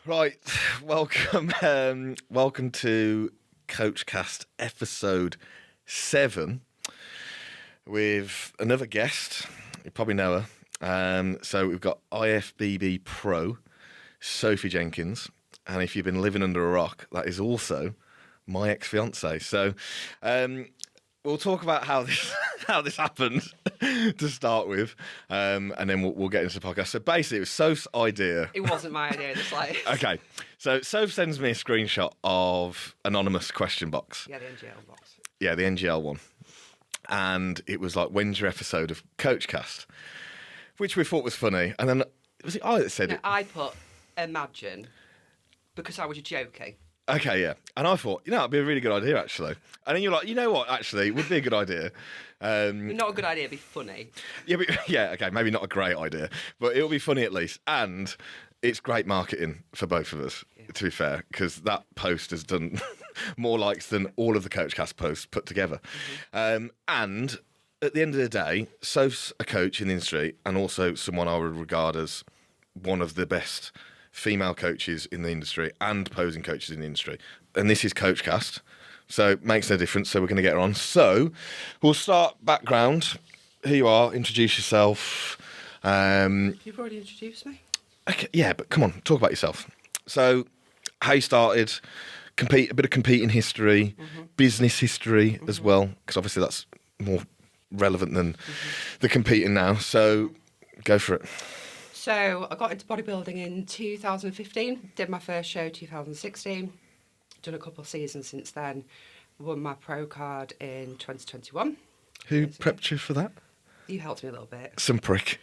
Right, welcome to Coachcast episode 7 with another guest. You probably know her. So we've got IFBB Pro Sophie Jenkins, and if you've been living under a rock, that is also my ex-fiancé. So we'll talk about how this happened to start with, and then we'll get into the podcast. So basically, it was Soph's idea. It wasn't my idea in the slightest. Okay, so Soph sends me a screenshot of anonymous question box. Yeah, the NGL box. Yeah, the NGL one. And it was like, when's your episode of Coachcast? Which we thought was funny. And then, was it I that said it? I put imagine because I was joking. Okay, yeah. And I thought, that'd be a really good idea, actually. And then you're like, you know what, actually, it would be a good idea. Not a good idea, it'd be funny. Yeah, okay, maybe not a great idea, but it'll be funny at least. And it's great marketing for both of us, to be fair, because that post has done more likes than all of the Coachcast posts put together. Mm-hmm. And at the end of the day, Soph's a coach in the industry and also someone I would regard as one of the best female coaches in the industry and posing coaches in the industry. And this is Coachcast, so it makes no difference, so we're going to get her on. So we'll start background, who you are, introduce yourself. You've already introduced me. Okay, yeah, but come on, talk about yourself. So how you started, a bit of competing history, business history as well, because obviously that's more relevant than the competing now. So go for it. So I got into bodybuilding in 2015, did my first show 2016, done a couple of seasons since then, won my pro card in 2021. Who prepped you for that? You helped me a little bit. Some prick.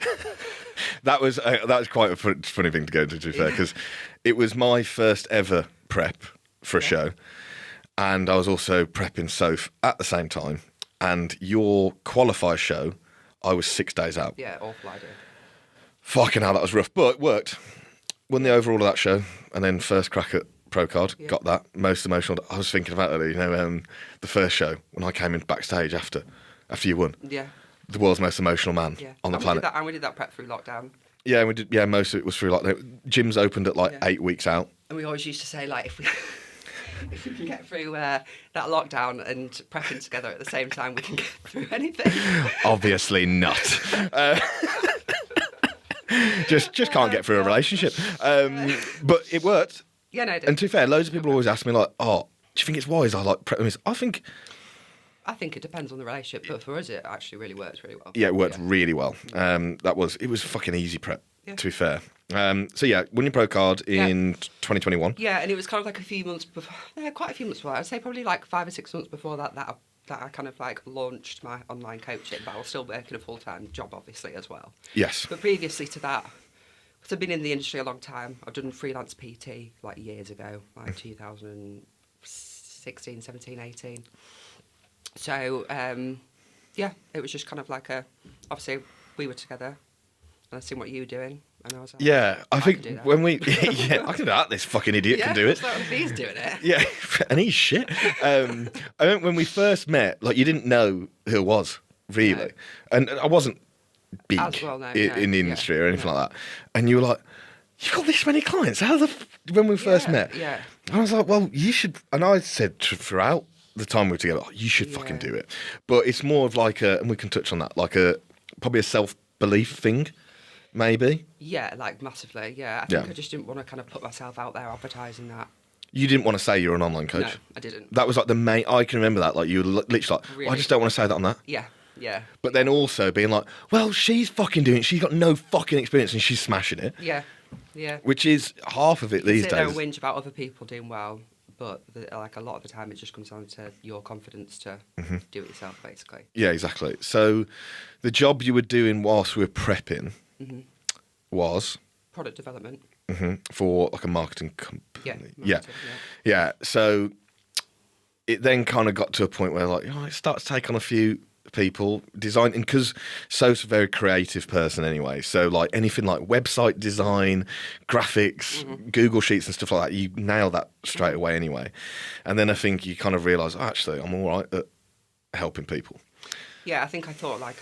That was quite a funny thing to go into, to be fair, because it was my first ever prep for a show, and I was also prepping Soph at the same time, and your qualifier show, I was 6 days out. Yeah, awful idea. Fucking hell, that was rough, but it worked. Won the overall of that show, and then first crack at pro card, got that. Most emotional. I was thinking about it, the first show when I came in backstage after you won. Yeah. The world's most emotional man on the planet. And we did that prep through lockdown. Yeah, we did. Yeah, most of it was through lockdown. Gyms opened at 8 weeks out. And we always used to say, if we can get through that lockdown and prepping together at the same time, we can get through anything. Obviously not. Just can't get through a relationship. But it worked. Yeah, no, it did. And to be fair, loads of people always ask me, do you think it's wise I prepping this? I think it depends on the relationship, but for us, it actually really worked really well. Yeah, it worked really well. It was fucking easy prep, to be fair. Won your pro card in 2021. Yeah, and it was kind of like a few months before, quite a few months before. I'd say probably 5 or 6 months before that I kind of launched my online coaching, but I was still working a full-time job, obviously, as well. Yes. But previously to that, because I've been in the industry a long time, I've done freelance PT years ago, 2016, 17, 18. So, it was just kind of obviously we were together and I seen what you were doing and I was like, I think when we, I can do that, this fucking idiot can do it. Yeah, if he's doing it. Yeah, and he's shit. I think when we first met, you didn't know who I was, really. No. And I wasn't big in the industry or anything like that. And you were like, you got this many clients? When we first met? Yeah. And I was like, well, you should, and I said throughout the time we were together, you should fucking do it. But it's more of and we can touch on that, probably a self-belief thing, maybe. Yeah, massively, yeah. I think I just didn't want to kind of put myself out there advertising that. You didn't want to say you're an online coach? No, I didn't. That was the main, I can remember that, you were literally really? I just don't want to say that on that. Yeah. Yeah. But then also being well, she's fucking doing it, she's got no fucking experience and she's smashing it. Yeah, yeah. Which is half of it these days. There and whinge about other people doing well. But a lot of the time, it just comes down to your confidence to do it yourself, basically. Yeah, exactly. So, the job you were doing whilst we were prepping was product development for a marketing company. Yeah. So, it then kind of got to a point where it starts to take on a few people designing, because Soph's a very creative person anyway, so anything website design, graphics, Google Sheets and stuff like that, you nail that straight away anyway. And then I think you kind of realise, actually I'm all right at helping people. Yeah, I think I thought I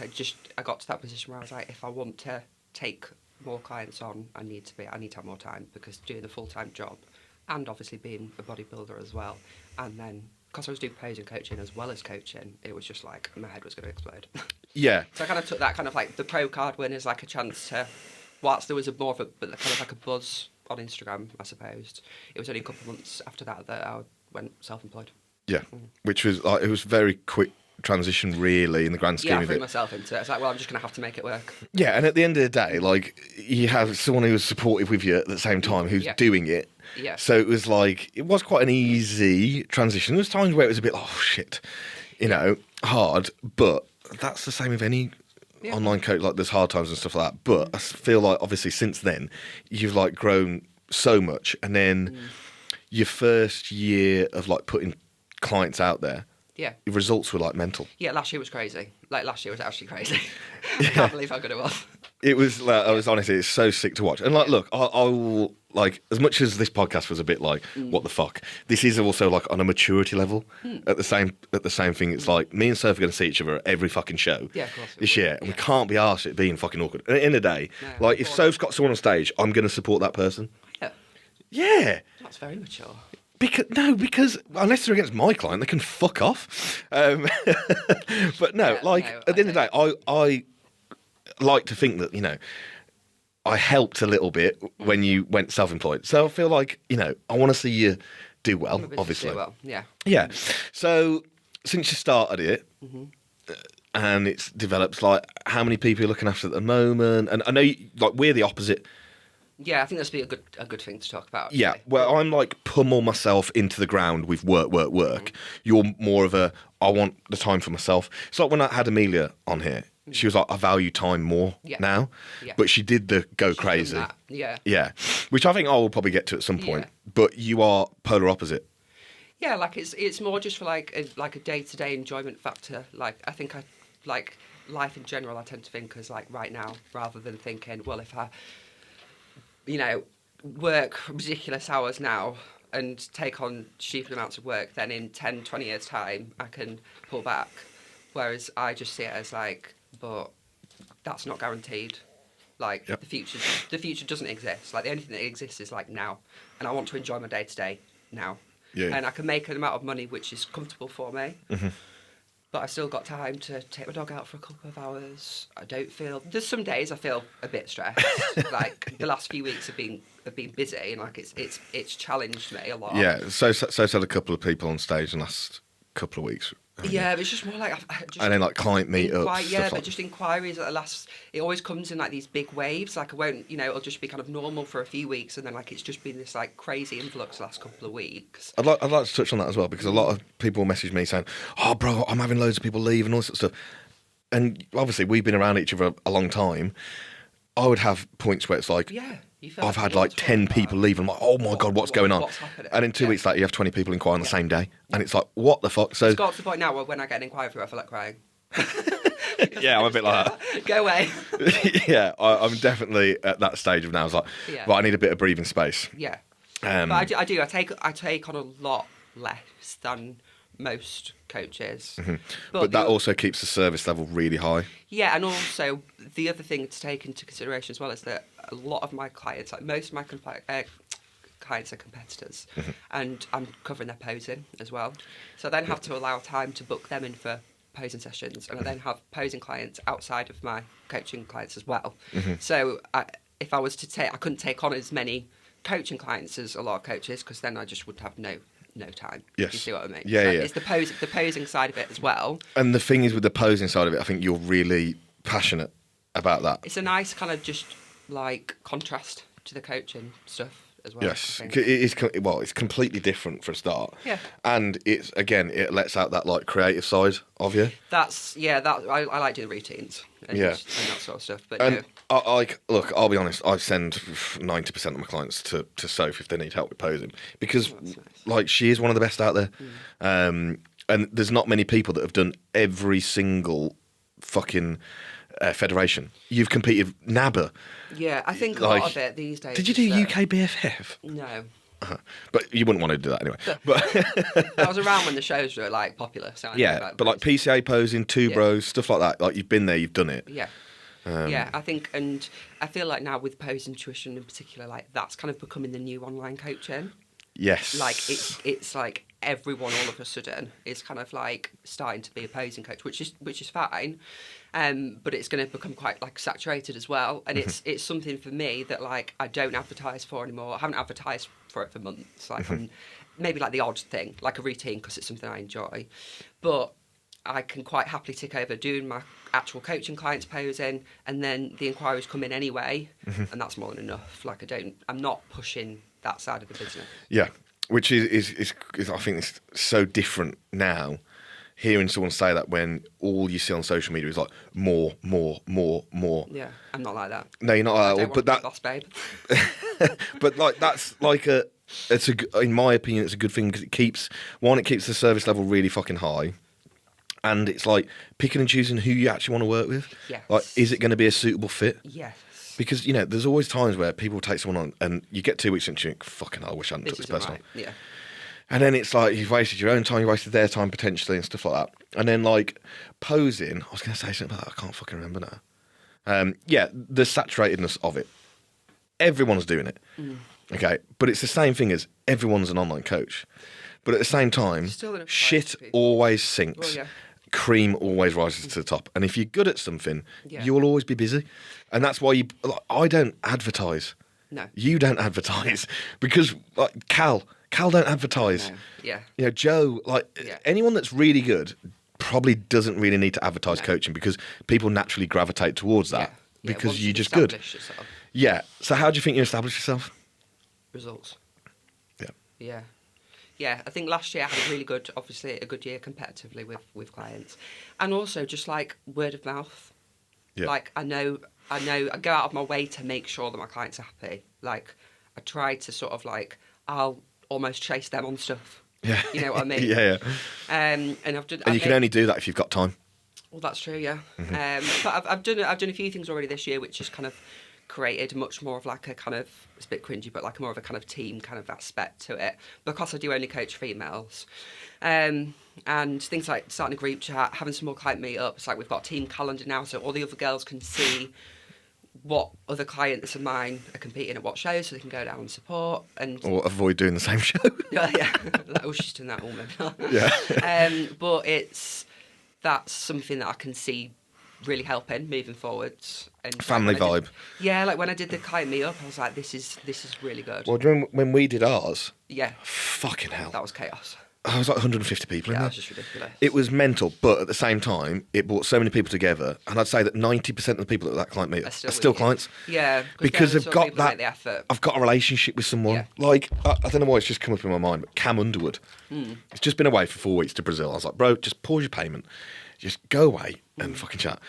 got to that position where I was if I want to take more clients on, I need to have more time, because doing the full-time job and obviously being a bodybuilder as well, and then because I was doing posing coaching as well as coaching, it was just like my head was going to explode. Yeah. So I kind of took that kind of like the pro card win as like a chance to, whilst there was more of a kind of like a buzz on Instagram, I suppose. It was only a couple of months after that I went self-employed. Yeah, which was like, it was very quick transition really in the grand scheme I of threw it. myself into it. It's like, well, I'm just going to have to make it work. Yeah, and at the end of the day, like, you have someone who was supportive with you at the same time who's doing it. Yeah. So it was like, it was quite an easy transition. There was times where it was a bit like, oh shit, you know, hard, but that's the same with any online coach. Like, there's hard times and stuff like that. But I feel like obviously since then you've like grown so much, and then your first year of like putting clients out there, the results were like mental. Yeah, last year was crazy. Like, last year was actually crazy. I can't believe how good it was. It was like, I was honestly, it's so sick to watch. And like, look, I will, like, as much as this podcast was a bit like, what the fuck, this is also like on a maturity level at the same thing. It's like, me and Soph are going to see each other at every fucking show this year, and we can't be arsed at being fucking awkward. And at the end of the day, like, if Soph's got someone on stage, I'm going to support that person. Yeah. That's very mature. Because unless they're against my client, they can fuck off. But no, at the end of the day, I like to think that, you know, I helped a little bit when you went self-employed. So I feel like, you know, I want to see you do well, obviously. Do well, yeah. Yeah. So since you started it, and it's developed, like, how many people you're looking after at the moment? And I know, like, we're the opposite. Yeah, I think that's be a good thing to talk about. Yeah, well, I'm like pummel myself into the ground with work. You're more of a, I want the time for myself. It's like when I had Amelia on here. She was like, I value time more now. Yeah. But she did the go crazy. Yeah. Which I think I will probably get to at some point. But you are polar opposite. Yeah, like it's more just for like a day-to-day enjoyment factor. Like, I think I like life in general, I tend to think as like right now, rather than thinking, well, if I, you know, work ridiculous hours now and take on stupid amounts of work, then in 10, 20 years' time, I can pull back. Whereas I just see it as like, but that's not guaranteed. Like, the future doesn't exist. Like, the only thing that exists is like now. And I want to enjoy my day-to-day now. Yeah. And I can make an amount of money which is comfortable for me. But I've still got time to take my dog out for a couple of hours. I don't feel... There's some days I feel a bit stressed. Like, the last few weeks have been busy, and like it's challenged me a lot. Yeah, so had a couple of people on stage in the last couple of weeks. Yeah, but it's just more like... and then like client meetups. Yeah, but just inquiries at the last... It always comes in like these big waves. Like, I won't, you know, it'll just be kind of normal for a few weeks, and then like it's just been this like crazy influx the last couple of weeks. I'd like to touch on that as well, because a lot of people message me saying, oh bro, I'm having loads of people leave and all sorts of stuff. And obviously we've been around each other a long time. I would have points where it's like... Yeah. I've had like 10 people leave, and I'm like, oh my God, what's going on? What's happening? And in 2 weeks later, you have 20 people inquire on the same day. And it's like, what the fuck? So it's got to the point now where when I get an inquiry through, I feel like crying. Yeah, I'm a bit like that. Go away. Yeah, I'm definitely at that stage of now. I was like, right, I need a bit of breathing space. Yeah. But I take on a lot less than most coaches. But that also keeps the service level really high. Yeah, and also the other thing to take into consideration as well is that a lot of my clients, like most of my clients are competitors, and I'm covering their posing as well. So I then have to allow time to book them in for posing sessions, and I then have posing clients outside of my coaching clients as well. So if I was to take, I couldn't take on as many coaching clients as a lot of coaches, because then I just would have no time. Yes. You see what I mean? Yeah, so yeah. It's the posing side of it as well. And the thing is, with the posing side of it, I think you're really passionate about that. It's a nice kind of just like contrast to the coaching stuff as well. Yes, it's completely different for a start. Yeah. And it lets out that like creative side of you. I like doing routines and that sort of stuff. But and look, I'll be honest, I send 90% of my clients to Soph if they need help with posing, because like she is one of the best out there. And there's not many people that have done every single fucking federation. You've competed NABBA. Yeah, I think a lot of it these days. Did you do UK BFF? No. But you wouldn't want to do that anyway. But that was around when the shows were like popular. So but like PCA posing, two bros, stuff like that. Like, you've been there, you've done it. Yeah. Yeah, I think, and I feel like now with Pose Intuition in particular, like that's kind of becoming the new online coaching. Yes. Like it's like everyone all of a sudden is kind of like starting to be a posing coach, which is fine. But it's going to become quite like saturated as well, and it's something for me that like I don't advertise for anymore. I haven't advertised for it for months. Like maybe like the odd thing, like a routine, because it's something I enjoy, but I can quite happily tick over doing my actual coaching clients posing, and then the inquiries come in anyway, and that's more than enough. Like I'm not pushing that side of the business. Yeah, which is I think it's so different now. Hearing someone say that when all you see on social media is like more. Yeah, I'm not like that. No, you're not like that. But that, boss babe. but like that's like in my opinion, it's a good thing because it keeps the service level really fucking high. And it's like picking and choosing who you actually want to work with. Yes. Like, is it going to be a suitable fit? Yes. Because, you know, there's always times where people take someone on and you get 2 weeks into it, fucking hell, I wish I hadn't took this person on. Yeah. And then it's like you've wasted your own time, you wasted their time potentially and stuff like that. And then, like, posing, I was going to say something about that, I can't fucking remember now. Yeah, the saturatedness of it. Everyone's doing it. Okay, but it's the same thing as everyone's an online coach. But at the same time, shit always sinks. Well, yeah. Cream always rises to the top. And if you're good at something, you'll always be busy. And that's why I don't advertise. No. You don't advertise. Because, like, Cal don't advertise. No. Yeah. You know, Joe, anyone that's really good probably doesn't really need to advertise coaching because people naturally gravitate towards that because you're just good. Yourself. Yeah. So how do you think you establish yourself? Results. Yeah. Yeah. Yeah, I think last year I had a good year competitively with clients. And also just like word of mouth. Yeah. Like I know I go out of my way to make sure that my clients are happy. Like I try to sort of like, I'll almost chase them on stuff. Yeah. You know what I mean? Yeah. And I've done. And you can only do that if you've got time. Well, that's true, yeah. But I've done a few things already this year, which has kind of created much more of like a kind of, it's a bit cringy, but like more of a kind of team kind of aspect to it, because I do only coach females. And things like starting a group chat, having some more client meetups, like we've got a team calendar now, so all the other girls can see what other clients of mine are competing at what shows, so they can go down and support. Or avoid doing the same show. Yeah. Like, oh, she's doing that woman. Yeah. But that's something that I can see really helping moving forwards. And family vibe. Like when I did the client meetup, I was like, this is really good. Well, do you remember when we did ours? Yeah. Fucking hell. That was chaos. I was like 150 people in there. That was just ridiculous. It was mental, but at the same time, it brought so many people together, and I'd say that 90% of the people at that client meetup are still clients. Yeah, because they've got that. The effort. I've got a relationship with someone. Yeah. Like I don't know why it's just come up in my mind, but Cam Underwood. It's just been away for 4 weeks to Brazil. I was like, bro, just pause your payment, just go away and fucking chat.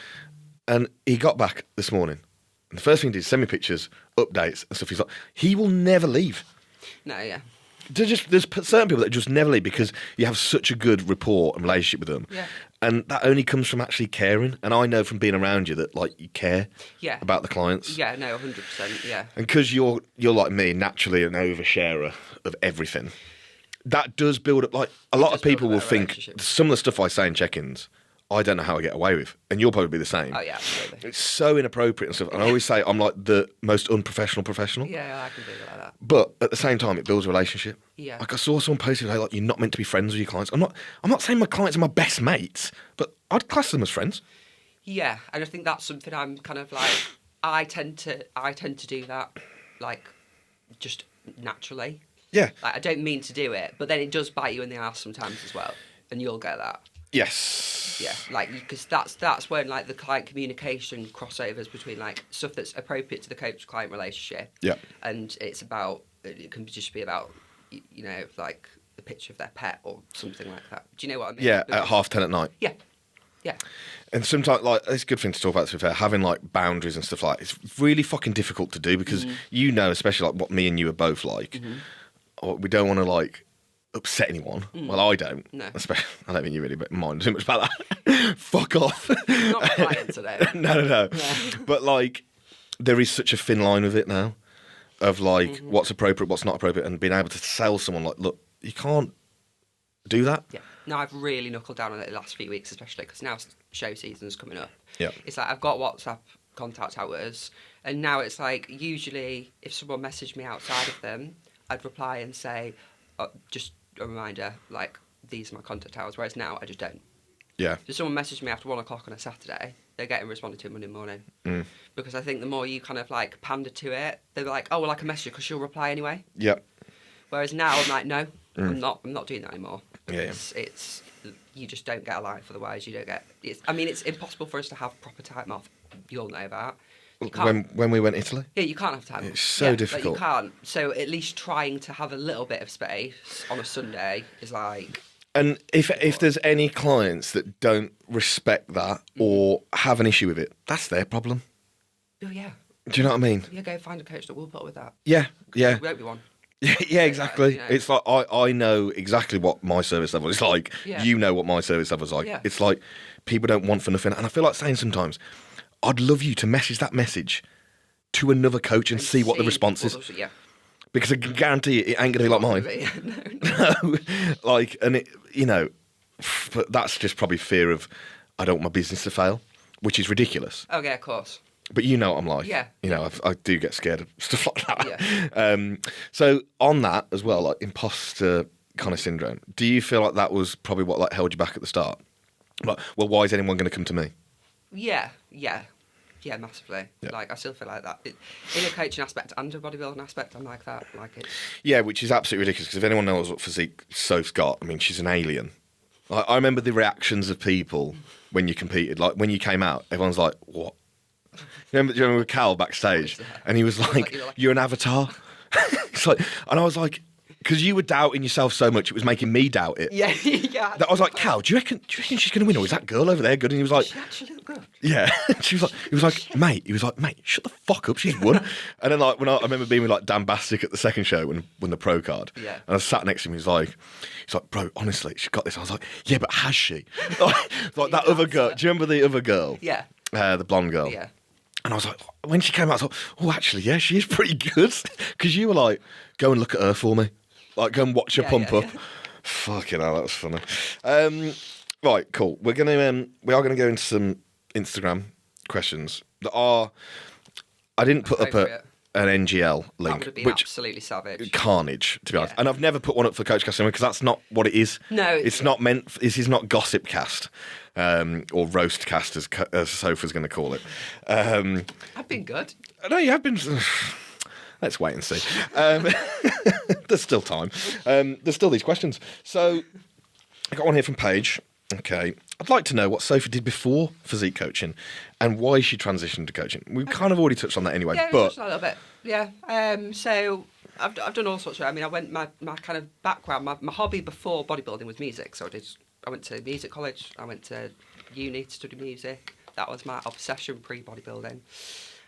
And he got back this morning, and the first thing he did is send me pictures, updates, and stuff. He's like, he will never leave. No, yeah. There's certain people that just never leave because you have such a good rapport and relationship with them. Yeah. And that only comes from actually caring. And I know from being around you that like you care about the clients. Yeah, no, 100%, yeah. And because you're like me, naturally an oversharer of everything, that does build up. Like a lot of people will think some of the stuff I say in check-ins, I don't know how I get away with. And you'll probably be the same. Oh, yeah, absolutely. It's so inappropriate and stuff. And I always say I'm like the most unprofessional professional. Yeah, I can do it like that. But at the same time, it builds a relationship. Yeah. Like I saw someone posted today, like you're not meant to be friends with your clients. I'm not saying my clients are my best mates, but I'd class them as friends. Yeah, and I think that's something I'm kind of like, I tend to do that, like, just naturally. Yeah. Like, I don't mean to do it, but then it does bite you in the ass sometimes as well, and you'll get that. Yes. Yeah, like, because that's when, like, the client communication crossovers between, like, stuff that's appropriate to the coach-client relationship. Yeah. And it can just be about, you know, like, the picture of their pet or something like that. Do you know what I mean? Yeah, at 10:30 at night. Yeah. Yeah. And sometimes, like, it's a good thing to talk about, to be fair, having, like, boundaries and stuff like that. It's really fucking difficult to do because you know, especially, like, what me and you are both like. We don't want to, like, upset anyone. Well, I don't. No. Especially, I don't think you really mind too much about that. Fuck off. Not client today. No. But, like, there is such a thin line with it now of, like, what's appropriate, what's not appropriate, and being able to tell someone, like, look, you can't do that. Yeah. No, I've really knuckled down on it the last few weeks, especially because now show season's coming up. Yeah. It's like I've got WhatsApp contact hours. And now it's like, usually if someone messaged me outside of them, I'd reply and say, just a reminder, like, these are my contact hours. Whereas now I just don't. Yeah. If someone messaged me after 1 o'clock on a Saturday, they're getting responded to Monday morning. Because I think the more you kind of like pander to it, they're like, oh, well, I can message you because she'll reply anyway. Yep. Whereas now I'm like, no, I'm not doing that anymore. Yeah. It's you just don't get a life otherwise. You don't get. It's impossible for us to have proper time off. You all know that. When we went to Italy? Yeah, you can't have time. It's so difficult. Like, you can't. So at least trying to have a little bit of space on a Sunday is like. And if there's any clients that don't respect that or have an issue with it, that's their problem. Oh yeah. Do you know what I mean? Yeah, go find a coach that will put up with that. Yeah. You won't be one. Yeah, exactly. You know. It's like I know exactly what my service level is like. Yeah. You know what my service level is like. Yeah. It's like people don't want for nothing. And I feel like saying sometimes, I'd love you to message that message to another coach and see what the response is. Yeah. Because I can guarantee it ain't going to be like mine. No. Like, and it, you know, but that's just probably fear of I don't want my business to fail, which is ridiculous. Oh yeah, of course. But you know what I'm like. Yeah. You know, I do get scared of stuff like that. Yeah. So on that as well, like imposter kind of syndrome, do you feel like that was probably what like held you back at the start? Like, well, why is anyone going to come to me? Yeah, massively. Yeah. Like, I still feel like that. In a coaching aspect and a bodybuilding aspect, I'm like that. Like it. Yeah, which is absolutely ridiculous because if anyone knows what physique Soph's got, I mean, she's an alien. I remember the reactions of people when you competed. Like, when you came out, everyone's like, what? Do you remember with Cal backstage? And he was like, you're an avatar? It's like, and I was like, because you were doubting yourself so much, it was making me doubt it. Yeah, yeah. I was like, Cal, do you reckon she's going to win, or is that girl over there good? And he was like, She actually looked good. yeah. He was like, mate, shut the fuck up, she's won. And then like when I remember being with like Dan Bastick at the second show when the pro card, Yeah. and I sat next to him, he's like, bro, honestly, she's got this. I was like, yeah, but has she? like that other girl. Do you remember the other girl? Yeah. The blonde girl. Yeah. And I was like, when she came out, I was like, oh, actually, yeah, she is pretty good. Because you were like, go and look at her for me. Like, go and watch her pump up. Yeah. Fucking hell, that was funny. Right, cool. We are gonna go into some Instagram questions that are. I didn't put up an NGL link, That would have been which absolutely savage. carnage, to be honest. Yeah. And I've never put one up for Coachcast because that's not what it is. No, it's not meant. This is not gossip cast. Or roast cast, as Sophie's going to call it. I've been good. No, you have been. Let's wait and see. There's still time. There's still these questions. So I got one here from Paige. Okay. I'd like to know what Sophie did before physique coaching and why she transitioned to coaching. We've kind of already touched on that anyway. Yeah, but just a little bit. Yeah. So I've done all sorts of. I mean, I went my kind of background. My hobby before bodybuilding was music. So I went to music college. I went to uni to study music. That was my obsession pre-bodybuilding.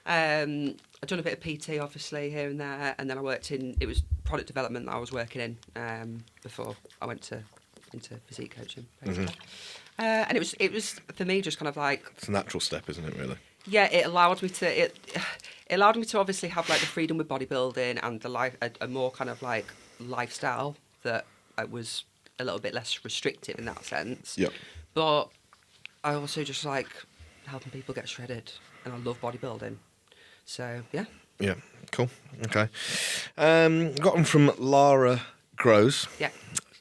I'd done a bit of PT, obviously, here and there, and then I worked it was product development that I was working in before I went into physique coaching, basically. And it was for me just kind of like... It's a natural step, isn't it, really? Yeah, it allowed me to obviously have like the freedom with bodybuilding and the life, a more kind of like lifestyle that was a little bit less restrictive in that sense. Yeah. But I also just like helping people get shredded, and I love bodybuilding. So yeah. Yeah. Cool. Okay. Got one from Lara Groves. Yeah.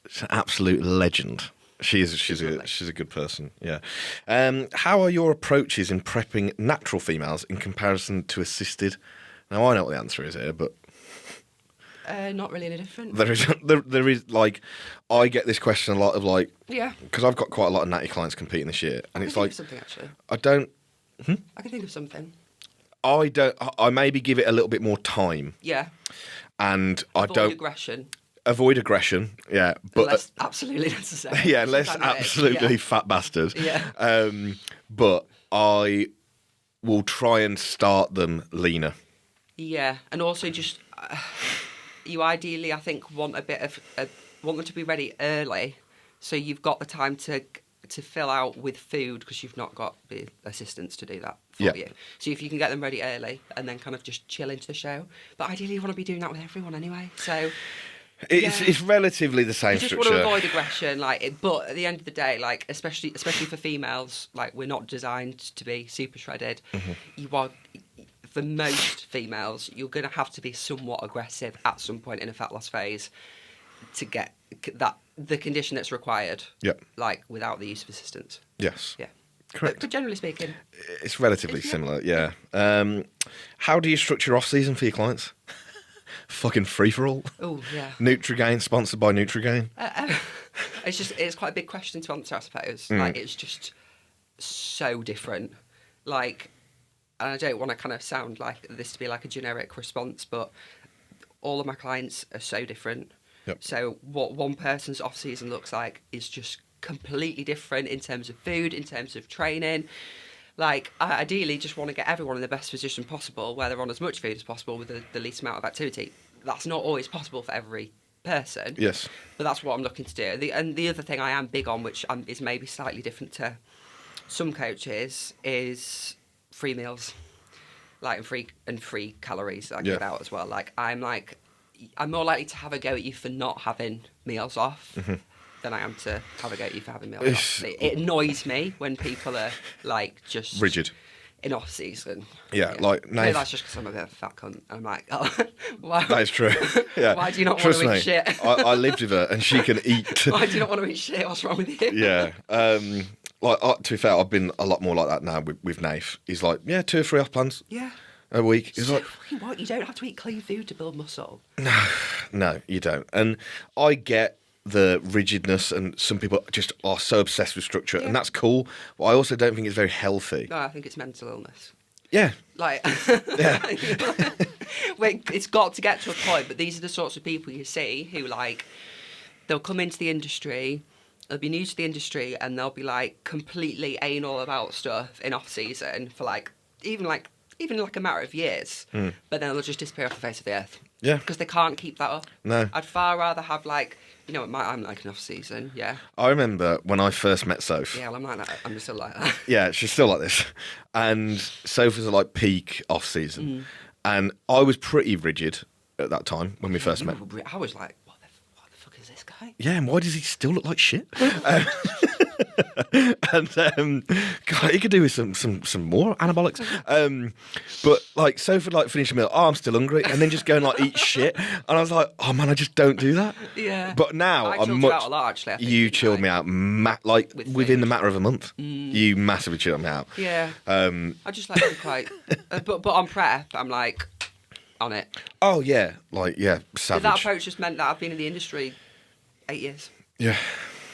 She's an absolute legend. She's a good person. Yeah. How are your approaches in prepping natural females in comparison to assisted? Now I know what the answer is here, but not really any different. there is like I get this question a lot of like Yeah. because I've got quite a lot of natty clients competing this year, and it's I can like think of something actually. I don't. I can think of something. I maybe give it a little bit more time, Yeah. and I Avoid don't aggression. avoid aggression. Yeah, but Unless absolutely necessary. yeah, unless Dynamic, absolutely yeah. fat bastard. Yeah. But I will try and start them leaner. Yeah, and also just you ideally, I think, want a bit of want them to be ready early, so you've got the time to fill out with food because you've not got the assistants to do that for Yeah. you. So if you can get them ready early and then kind of just chill into the show, but ideally you want to be doing that with everyone anyway. So It's relatively the same You just structure. want to avoid aggression, but at the end of the day, especially for females, we're not designed to be super shredded. Mm-hmm. You are, for most females, you're going to have to be somewhat aggressive at some point in a fat loss phase to get the condition that's required. Yep. Without the use of assistance. Yes. Yeah. Correct. But generally speaking, It's relatively similar, yeah. How do you structure off-season for your clients? Fucking free-for-all? oh yeah. Nutrigain, sponsored by Nutrigain. It's quite a big question to answer, I suppose. It's just so different. And I don't want to kind of sound like this to be like a generic response, but all of my clients are so different. Yep. So what one person's off season looks like is just completely different in terms of food, in terms of training. I ideally just want to get everyone in the best position possible, where they're on as much food as possible with the least amount of activity. That's not always possible for every person. Yes. But that's what I'm looking to do. The other thing I am big on, which is maybe slightly different to some coaches, is free meals, and free calories that I give out as well. I'm more likely to have a go at you for not having meals off than I am to have a go at you for having meals off. It annoys me when people are just rigid in off season. Yeah, Maybe that's just because I'm a bit of a fat cunt. And I'm like, oh, why? That is true. Yeah. Why do you not Trust want to me, eat shit? I lived with her, and she can eat. Why do you not want to eat shit? What's wrong with you? Yeah. To be fair, I've been a lot more like that now with Nath. He's like, 2 or 3 off plans Yeah. a week. He's So like, fucking what? You don't have to eat clean food to build muscle. no, you don't. And I get the rigidness, and some people just are so obsessed with structure, and that's cool. But I also don't think it's very healthy. No, I think it's mental illness. Yeah. Yeah. Wait, it's got to get to a point, but these are the sorts of people you see who they'll come into the industry, they'll be new to the industry, and they'll be completely anal about stuff in off season for even a matter of years, but then they'll just disappear off the face of the earth. Yeah. Because they can't keep that up. No. I'd far rather have I'm an off season, yeah. I remember when I first met Soph. Yeah, well, I'm like that. I'm still like that. Yeah, she's still like this. And Soph was peak off season. And I was pretty rigid at that time when we first met. I was like, what the fuck is this guy? Yeah, and why does he still look like shit? And God, he could do with some more anabolics. But Soph would finish a meal. Oh, I'm still hungry, and then just go and eat shit. And I was like, oh man, I just don't do that. Yeah. But now I I'm chilled much. you out a lot, actually. I think, You chilled me out, within the matter of a month. You massively chilled me out. Yeah. I just like to be quite. But on prep, I'm on it. Oh yeah, savage. That approach just meant that I've been in the industry 8 years. Yeah.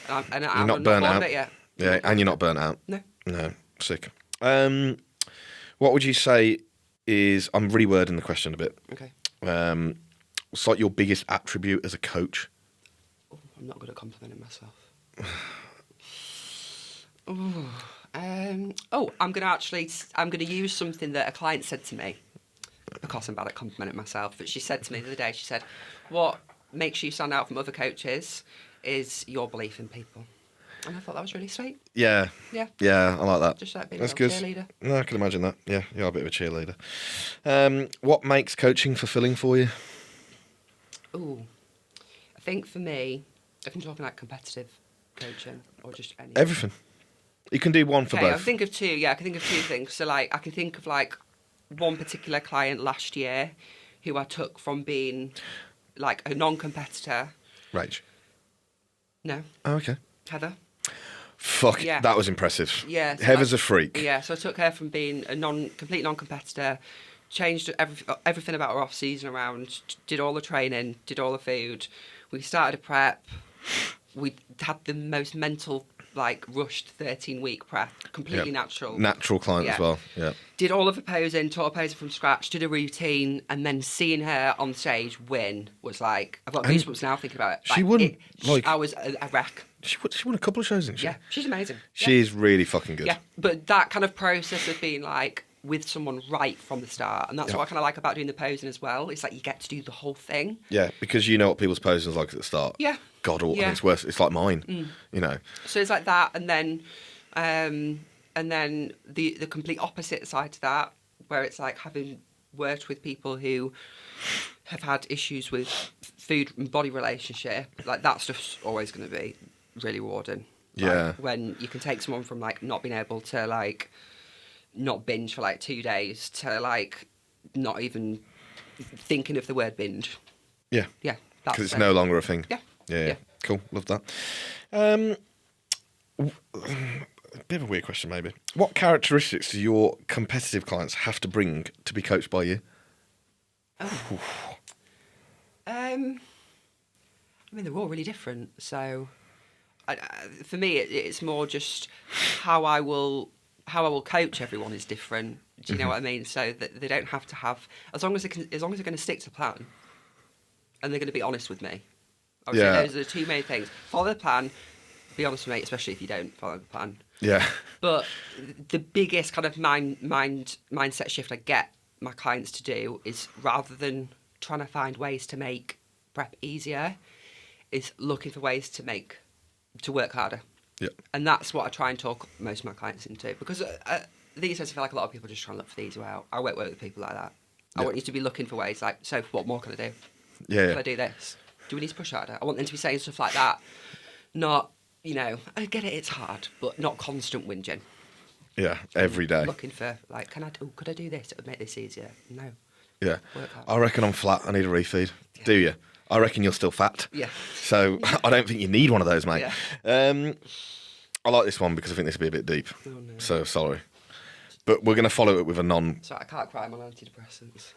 And You're I'm not burnt out. It yet. Yeah, and you're not burnt out. No. No, sick. What would you say is? I'm rewording the question a bit. Okay. What's your biggest attribute as a coach? Oh, I'm not good at complimenting myself. I'm gonna use something that a client said to me, because I'm bad at complimenting myself. But she said to me the other day, she said, "What makes you stand out from other coaches is your belief in people." And I thought that was really sweet. Yeah. Yeah. Yeah, I like that. Just being That's a good. cheerleader. No, I can imagine that. Yeah, you are a bit of a cheerleader. What makes coaching fulfilling for you? Ooh, I think for me, if I'm talking competitive coaching or just any. Everything. You can do one for both. I can think of two. Yeah, I can think of two things. So I can think of one particular client last year who I took from being a non-competitor. Rach. No. Oh, okay. Heather. Fuck, Yeah. that was impressive. Yeah. So Heather's a freak. Yeah, so I took her from being a complete non-competitor, changed everything about her off-season around, did all the training, did all the food. We started a prep. We had the most mental, rushed 13-week prep, completely natural. Natural client as well, yeah. Did all of her posing, taught her posing from scratch, did a routine, and then seeing her on stage win was I've got goosebumps now thinking about it. She won, I was a wreck. She won a couple of shows, didn't she? Yeah, she's amazing. She is really fucking good. Yeah, but that kind of process of being with someone right from the start, and that's what I kind of like about doing the posing as well. It's you get to do the whole thing. Yeah, because you know what people's posing's like at the start. Yeah. God, and it's worse. It's like mine, you know. So it's that, and then the complete opposite side to that, where it's having worked with people who have had issues with food and body relationship, like that stuff's always going to be really rewarding. Yeah. When you can take someone from like not being able to like not binge for like 2 days to like not even thinking of the word binge. Yeah. Yeah. Because it's no longer a thing. Yeah. Yeah. Cool. Love that. A bit of a weird question, maybe. What characteristics do your competitive clients have to bring to be coached by you? Oh. I mean, they're all really different. So, for me, it's more just how I will coach everyone is different. Do you know what I mean? So that they don't have to have, as long as they're going to stick to the plan, and they're going to be honest with me. Obviously, those are the two main things. Follow the plan. Be honest with me, especially if you don't follow the plan. Yeah. But the biggest kind of mindset shift I get my clients to do is, rather than trying to find ways to make prep easier, is looking for ways to work harder. Yeah. And that's what I try and talk most of my clients into, because these days I feel like a lot of people are just trying to look for the easy way out. I won't work with people like that. I want you to be looking for ways like, so what more can I do? Yeah. Can I do this? Do we need to push harder? I want them to be saying stuff like that, not, I get it, it's hard, but not constant whinging. Yeah, every day. Looking for, like, could I do this? It would make this easier. No. Yeah. Work hard. I reckon I'm flat. I need a refeed. Yeah. Do you? I reckon you're still fat. Yeah. So I don't think you need one of those, mate. Yeah. I like this one because I think this will be a bit deep. Oh, no. So sorry. But we're going to follow it with a non... Sorry, I can't cry. I'm on antidepressants.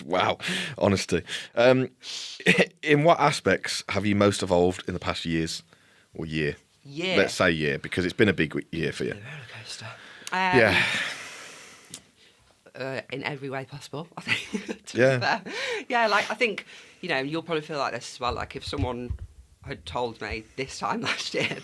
Wow, honesty. In what aspects have you most evolved in the past years or year? Yeah. Let's say year, because it's been a big year for you. The roller coaster. Yeah. In every way possible, I think. to Yeah. be fair. Yeah, like, I think, you'll probably feel like this as well. Like, if someone had told me this time last year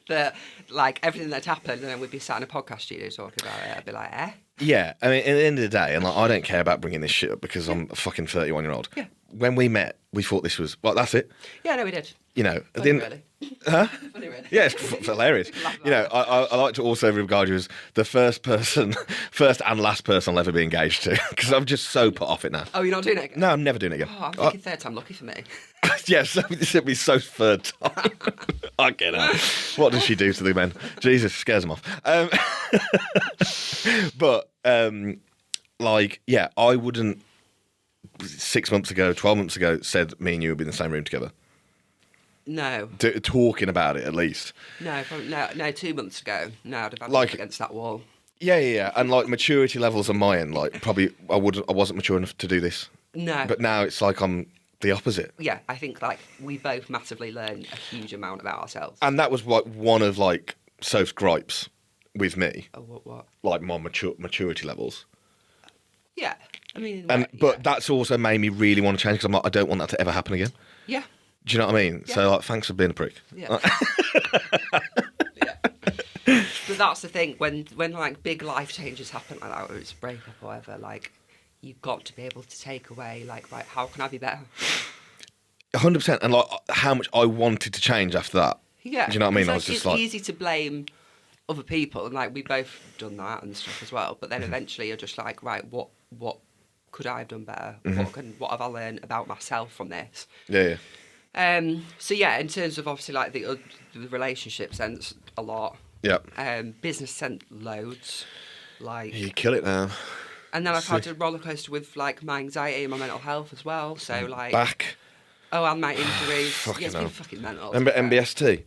that like, everything that happened, and then we'd be sat in a podcast studio talking about it, I'd be like, eh? Yeah, I mean, at the end of the day, and like, I don't care about bringing this shit up because I'm a fucking 31-year-old. Yeah. When we met, we thought this was, well, that's it. Yeah, no, we did. At Funny, the end, really. Huh? Funny, really. Yeah, it's hilarious. I like to also regard you as the first and last person I'll ever be engaged to, because I'm just so put off it now. Oh, you're not doing it again? No, I'm never doing it again. Oh, I'm thinking third time lucky for me. Yes, this would be so third time. I get out. What does she do to the men? Jesus, scares them off. But, I wouldn't, 6 months ago, 12 months ago, said me and you would be in the same room together. No. Talking about it, at least. No, probably, no. 2 months ago, no, I'd have had Like, against that wall. Yeah. And, maturity levels on my end, probably I wasn't mature enough to do this. No. But now it's like I'm the opposite. Yeah, I think, we both massively learned a huge amount about ourselves. And that was, one of, Soph's gripes with me. Oh, what? Like, my maturity levels. Yeah. I mean... But that's also made me really want to change, because I'm like, I don't want that to ever happen again. Yeah. Do you know what I mean? Yeah. So, thanks for being a prick. Yeah. Yeah. But that's the thing, when big life changes happen like that, whether it's a breakup or whatever, you've got to be able to take away, right, how can I be better? 100%. And, how much I wanted to change after that. Yeah. Do you know what I mean? I was just it's easy to blame other people, and, we both done that and stuff as well, but then eventually you're just like, right, what could I have done better? Mm-hmm. What have I learned about myself from this? Yeah. So yeah, in terms of obviously the relationship sense, a lot. Yeah. Business sense, loads. You kill it now. And then I've had a roller coaster with my anxiety and my mental health as well. So back. Oh, and my injuries. It's been hell. fucking mental. Remember MBST?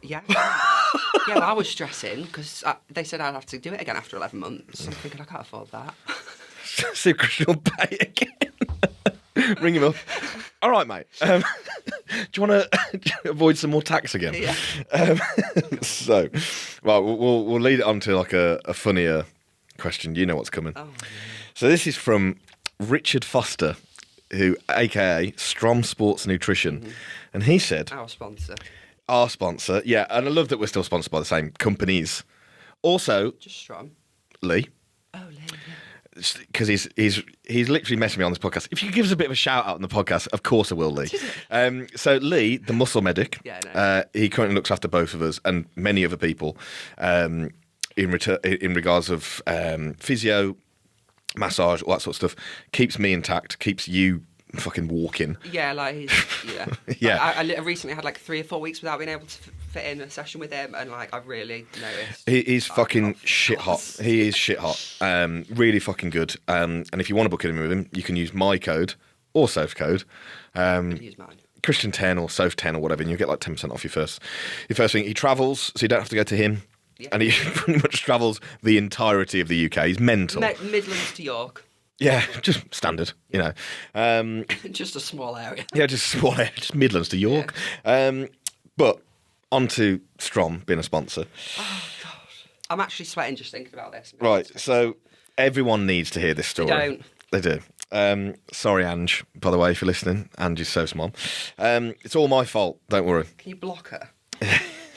Yeah. Yeah, well, I was stressing because they said I'd have to do it again after 11 months. I'm thinking I can't afford that. See Christian will pay again. Ring him up. All right, mate. Do you want to avoid some more tax again? Yeah. So, we'll lead it on to a funnier question. You know what's coming. Oh, yeah. So this is from Richard Foster, who, aka Strom Sports Nutrition, and he said, Our sponsor, yeah, and I love that we're still sponsored by the same companies. Also, just strong. Lee. Oh, Lee. Yeah. Because he's literally messing me on this podcast. If you could give us a bit of a shout out on the podcast, of course I will, Lee. So Lee, the muscle medic, he currently looks after both of us and many other people in regards of physio, massage, all that sort of stuff. Keeps me intact, keeps you fucking walking. Yeah, like he's, yeah. Yeah. I recently had like 3 or 4 weeks without being able to fit in a session with him, and like I've really noticed. He's fucking shit hot. He is shit hot. Really fucking good. And if you want to book in with him, you can use my code or Soph's code. Use mine. Christian 10 or Soph 10 or whatever, and you'll get like 10% off your first thing. He travels, so you don't have to go to him. Yeah. And he pretty much travels the entirety of the UK. He's mental. Midlands to York. Yeah, just standard, you know. Just a small area. Yeah, just small area, just Midlands to York. Yeah. But on to Strom being a sponsor. Oh, God. I'm actually sweating just thinking about this. Right, so everyone needs to hear this story. They don't. They do. Sorry, Ange, by the way, if you're listening. Ange is Soph's mom. It's all my fault, don't worry. Can you block her?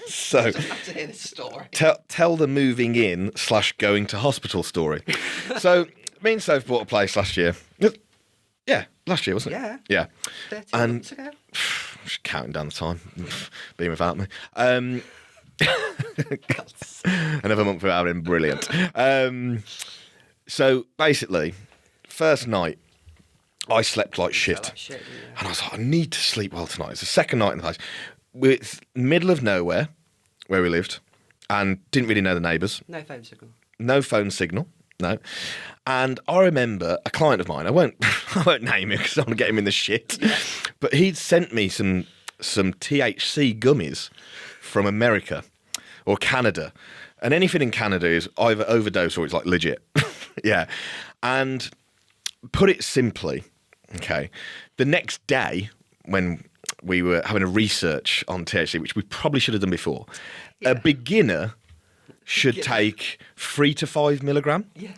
So, I just have to hear this story. Tell the moving in / going to hospital story. So, me and Soph bought a place last year. Yeah, last year, wasn't it? Yeah. Yeah. 13 months ago. Just counting down the time, being without me. Another month without him, brilliant. So, basically, first night, I slept like shit. Yeah. And I was like, I need to sleep well tonight. It's the second night in the place. It's middle of nowhere, where we lived, and didn't really know the neighbours. No phone signal. No phone signal, no. And I remember a client of mine, I won't name him because I want to get him in the shit, but he'd sent me some THC gummies from America or Canada. And anything in Canada is either overdose or it's like legit. Yeah. And put it simply, okay, the next day when we were having a research on THC, which we probably should have done before, a beginner should take 3 to 5 milligram. Yeah.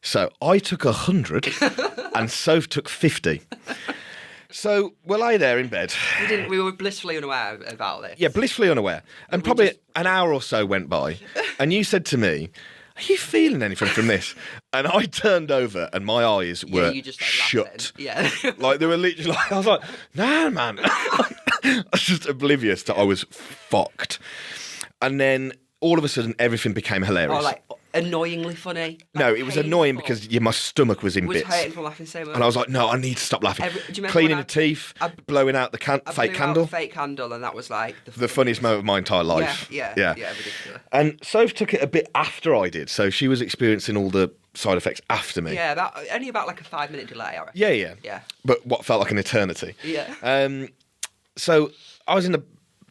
So I took 100 and Soph took 50. So we lay there in bed. We were blissfully unaware about this. Yeah, blissfully unaware. And probably an hour or so went by. And you said to me, are you feeling anything from this? And I turned over and my eyes were you just, shut. Yeah. Like they were literally like, I was like, no, man. I was just oblivious that I was fucked. And then all of a sudden everything became hilarious. Or like annoyingly funny. No, it was annoying because my stomach was in bits. I was hurting from laughing so much. And I was like, no, I need to stop laughing. Do you remember Cleaning when the teeth, blowing out the fake blew candle. out the fake candle, and that was like the funniest moment of my entire life. Yeah, ridiculous. And Soph took it a bit after I did, so she was experiencing all the side effects after me. Yeah, only about like a 5-minute delay, I reckon. Yeah. But what felt like an eternity. Yeah. So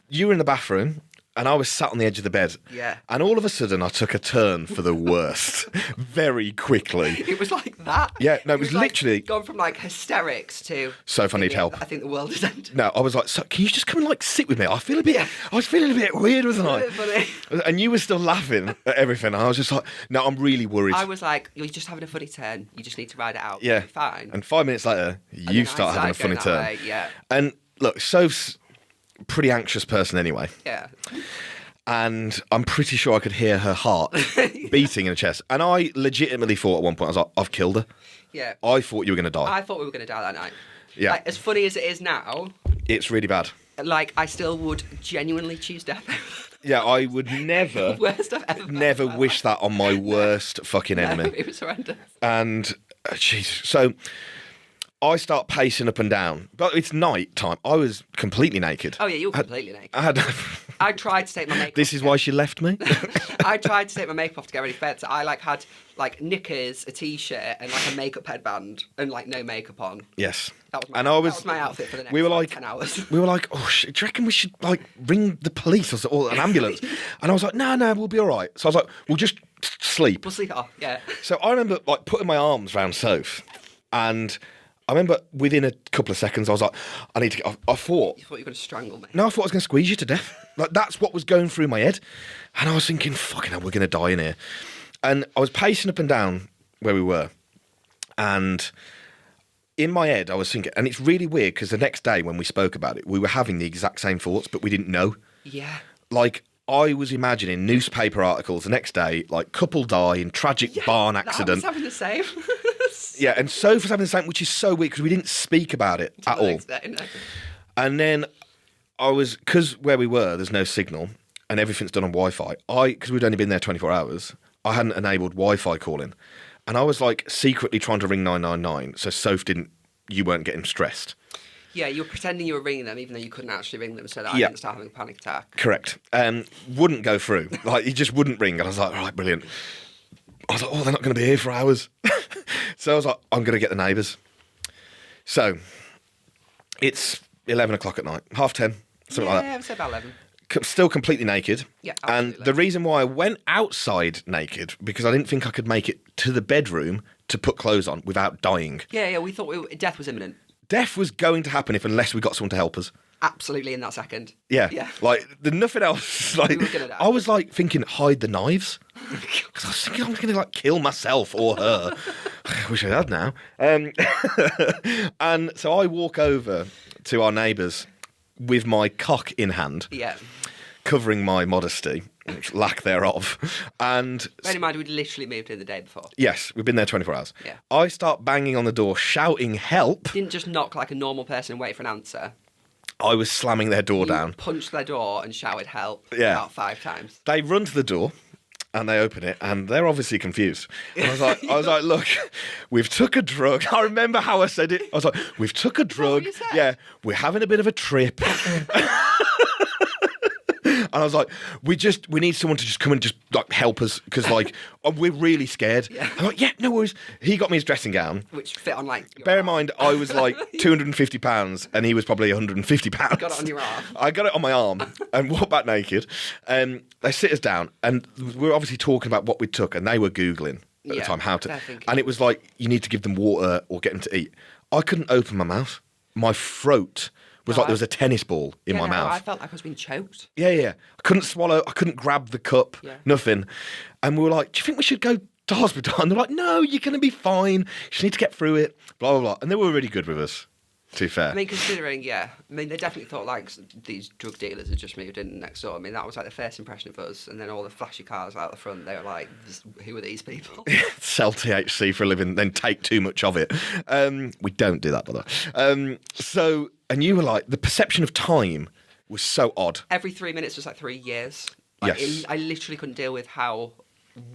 you were in the bathroom, and I was sat on the edge of the bed. Yeah. And all of a sudden, I took a turn for the worst very quickly. It was like that. Yeah, no, it was literally gone from like hysterics to. Soph, I need help. I think the world is ending. No, I was like, so can you just come and like sit with me? I was feeling a bit weird, wasn't I? Funny. And you were still laughing at everything. And I was just like, no, I'm really worried. I was like, you're just having a funny turn. You just need to ride it out. Yeah. You'll be fine. And 5 minutes later, you start having a funny turn. Way, yeah. And look, Soph's a pretty anxious person anyway. Yeah. And I'm pretty sure I could hear her heart beating in her chest. And I legitimately thought at one point, I was like, I've killed her. Yeah. I thought you were going to die. I thought we were going to die that night. Yeah. Like, as funny as it is now, it's really bad. Like, I still would genuinely choose death. Yeah, I would never, worst I've ever never wish that on my worst fucking enemy. No, it was horrendous. And, jeez, so I start pacing up and down. But it's night time. I was completely naked. Oh, yeah, you were completely naked. I I tried to take my makeup This is why she left me? I tried to take my makeup off to get ready for bed. So I had knickers, a t-shirt, and like a makeup headband, and like no makeup on. Yes. That was my outfit for the next 10 hours. We were like, oh, do you reckon we should like ring the police or an ambulance? And I was like, no, we'll be all right. So I was like, we'll just sleep. We'll sleep it off, yeah. So I remember like putting my arms around Soph, and I remember within a couple of seconds, I was like, I need to get off. I thought... You thought you were going to strangle me? No, I thought I was going to squeeze you to death. Like, that's what was going through my head. And I was thinking, fucking hell, we're going to die in here. And I was pacing up and down where we were. And in my head, I was thinking... And it's really weird, because the next day when we spoke about it, we were having the exact same thoughts, but we didn't know. Yeah. Like... I was imagining newspaper articles the next day, like couple die in tragic barn accident. I was having the same. Yeah, and Soph was having the same, which is so weird because we didn't speak about it at all. Day, no. And then because where we were, there's no signal and everything's done on Wi-Fi. Because we'd only been there 24 hours, I hadn't enabled Wi-Fi calling. And I was like secretly trying to ring 999, so you weren't getting stressed. Yeah, you were pretending you were ringing them, even though you couldn't actually ring them, so that I Yeah. didn't start having a panic attack. Correct. Wouldn't go through. Like, he just wouldn't ring. And I was like, all right, brilliant. I was like, oh, they're not going to be here for hours. So I was like, I'm going to get the neighbours. So it's 11 o'clock at night, 10:30, something like that. Yeah, I would say about 11. Still completely naked. Yeah, And absolutely. the reason why I went outside naked, because I didn't think I could make it to the bedroom to put clothes on without dying. Yeah, we thought death was imminent. Death was going to happen unless we got someone to help us. Absolutely in that second. Yeah. Yeah. Like, there's nothing else. Like, We were gonna die. I was like thinking, hide the knives. Because I was thinking I'm going to like kill myself or her. I wish I had now. And so I walk over to our neighbours with my cock in hand, Yeah. covering my modesty, lack thereof. And Bear in mind, we'd literally moved in the day before. yes, we've been there 24 hours. Yeah. I start banging on the door, shouting help. Didn't just knock like a normal person and wait for an answer. I was slamming their door You down. punched their door and shouted help Yeah. about 5 times. They run to the door and they open it and they're obviously confused. And I was like, look, we've took a drug. I remember how I said it. I was like, we've took a drug. you said? Yeah, we're having a bit of a trip. And I was like, we need someone to just come and just like help us because like we're really scared. Yeah. I'm like, yeah, no worries. He got me his dressing gown. Which fit on like your Bear in arm. mind, I was like £250 and he was probably £150. Got it on your arm. I got it on my arm and walked back naked. They sit us down and we were obviously talking about what we took and they were Googling at the Yeah, time how to. they're thinking. And it was like, you need to give them water or get them to eat. I couldn't open my mouth. My throat was like there was a tennis ball in my mouth. I felt like I was being choked. Yeah. I couldn't swallow. I couldn't grab the cup. Yeah. Nothing. And we were like, do you think we should go to hospital? And they're like, no, you're going to be fine. You just need to get through it. Blah, blah, blah. And they were really good with us, to be fair. I mean, considering, they definitely thought like these drug dealers had just moved in next door. I mean, that was like the first impression of us. And then all the flashy cars out the front, they were like, who are these people? Sell THC for a living, then take too much of it. We don't do that, by the way. And you were like, the perception of time was so odd. Every 3 minutes was like 3 years. Like, Yes. I literally couldn't deal with how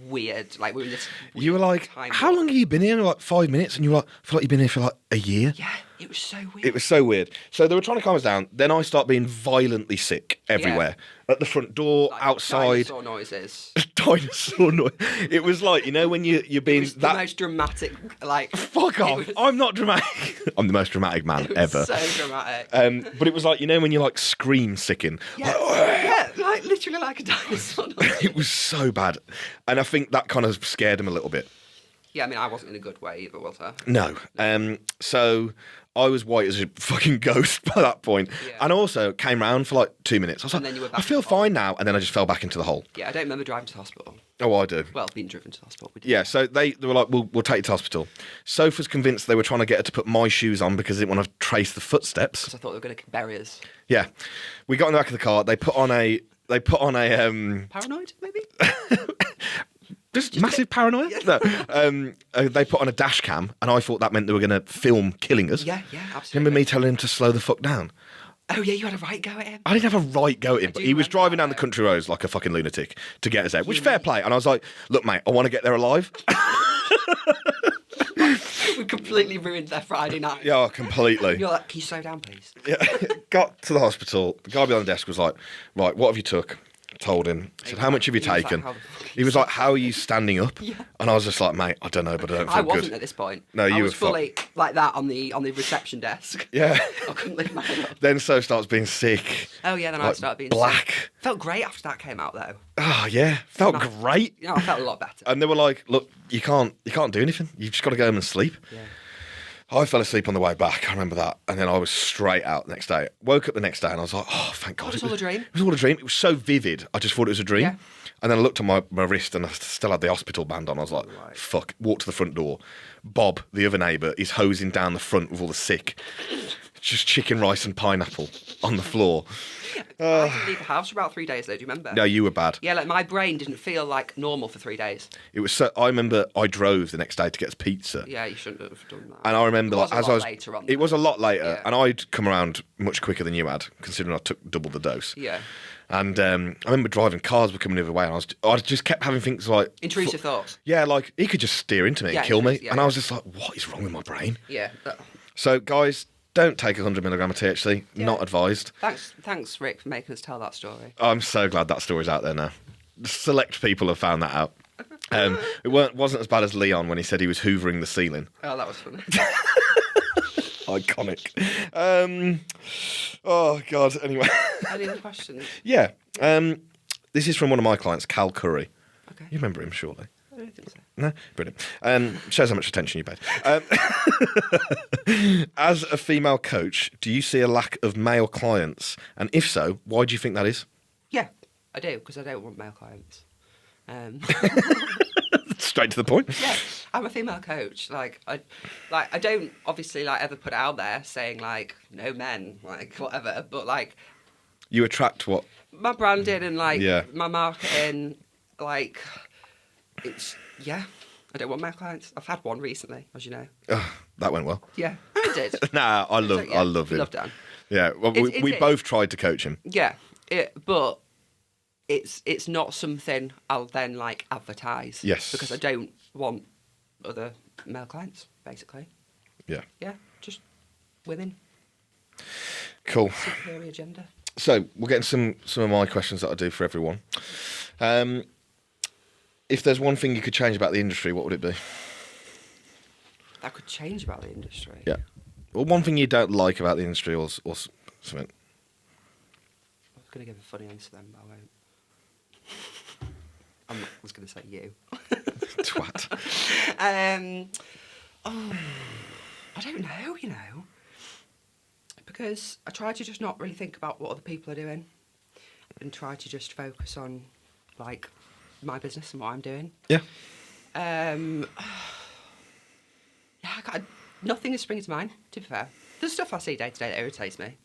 weird, like we were in this You were like, time how long warp. have you been here? And we're like 5 minutes. And you were like, I feel like you've been here for like a year. Yeah, it was so weird. It was so weird. So they were trying to calm us down. Then I start being violently sick everywhere. At the front door, Like, outside. dinosaur noises. Dinosaur noise. It was like, you know, when you're being It was that. the most dramatic, like... Fuck it off. was- I'm not dramatic. I'm the most dramatic man it was ever. so dramatic. But it was like, you know, when you like scream sicking. Yeah, like literally like a dinosaur noise. It was so bad. And I think that kind of scared him a little bit. Yeah, I mean, I wasn't in a good way either, was I? No. So I was white as a fucking ghost by that point. Yeah. And also came round for like 2 minutes. I was And like, then you were I back feel in the hole. fine now. And then I just fell back into the hole. Yeah, I don't remember driving to the hospital. Oh, I do. Well, being driven to the hospital. We did. Yeah, so they were like, we'll take you to hospital. Soph was convinced they were trying to get her to put my shoes on because they didn't want to trace the footsteps. Because I thought they were going to bury us. Yeah. We got in the back of the car. They put on a Paranoid, maybe? just massive paranoia. No. They put on a dash cam, and I thought that meant they were going to film killing us. Yeah, absolutely. Remember me telling him to slow the fuck down? Oh, yeah, you had a right go at him. I didn't have a right go at him, but do he was remember driving that, down the though. country roads like a fucking lunatic to get us there, which fair play. And I was like, look, mate, I want to get there alive. We completely ruined their Friday night. Yeah, completely. You're like, can you slow down, please? Yeah. Got to the hospital. The guy behind the desk was like, right, what have you took? Told him. I said, how much have you He was like, taken? "How the fuck He was like, how are you standing up? Yeah. And I was just like, mate, I don't know, but I don't feel I wasn't good. at this point. No, I you was were fully like that on the reception desk. Yeah. I couldn't lift my head up. Then So starts being sick. Oh yeah, then I like, started being black. sick. Felt great after that came out though. Oh, yeah. Felt great. You know, I felt a lot better. And they were like, look, you can't do anything. You've just got to go home and sleep. Yeah. I fell asleep on the way back. I remember that. And then I was straight out the next day. Woke up the next day and I was like, oh, thank God. it was all a dream. It was all a dream. It was so vivid. I just thought it was a dream. Yeah. And then I looked at my wrist and I still had the hospital band on. I was like, fuck. Walked to the front door. Bob, the other neighbour, is hosing down the front with all the sick. just chicken, rice, and pineapple on the floor. I didn't leave the house for about 3 days though. Do you remember? No, you were bad. Yeah, like my brain didn't feel like normal for 3 days. It was so. I remember I drove the next day to get us pizza. Yeah, you shouldn't have done that. And I remember, It was like, a lot later on, it though. was a lot later, Yeah. and I'd come around much quicker than you had, considering I took double the dose. Yeah. And I remember driving, cars were coming the other way, and I just kept having things like Intrusive thoughts. Yeah, like he could just steer into me Yeah, and kill me, yeah, and I yeah. was just like, what is wrong with my brain? Yeah. So, guys, don't take 100 milligram of THC. Yeah. Not advised. Thanks, Rick, for making us tell that story. I'm so glad that story's out there now. Select people have found that out. It wasn't as bad as Leon when he said he was hoovering the ceiling. Oh, that was funny. Iconic. Oh, God. Anyway. Any other questions? Yeah. This is from one of my clients, Cal Curry. Okay. You remember him, surely? I don't think so. No? Brilliant. Shows how much attention you paid. As a female coach, do you see a lack of male clients? And if so, why do you think that is? Yeah, I do, because I don't want male clients. Straight to the point. Yeah, I'm a female coach. I don't obviously ever put it out there saying no men, whatever. But You attract what? my branding and Yeah. my marketing, it's I don't want male clients. I've had one recently, as you know. That went well. Yeah, I did. Nah, I love him. Love Dan. Yeah, well, we both tried to coach him. Yeah, but it's not something I'll then advertise. Yes. Because I don't want other male clients, basically. Yeah. Yeah, just women. Cool. Superior gender. So we're getting some of my questions that I do for everyone. If there's one thing you could change about the industry, what would it be? That could change about the industry. Yeah. Well, one thing you don't like about the industry or something. I was going to give a funny answer then, but I won't. I was going to say you. Twat. I don't know, because I try to just not really think about what other people are doing and try to just focus on my business and what I'm doing. Yeah. Nothing is springing to mind, to be fair. There's stuff I see day to day that irritates me.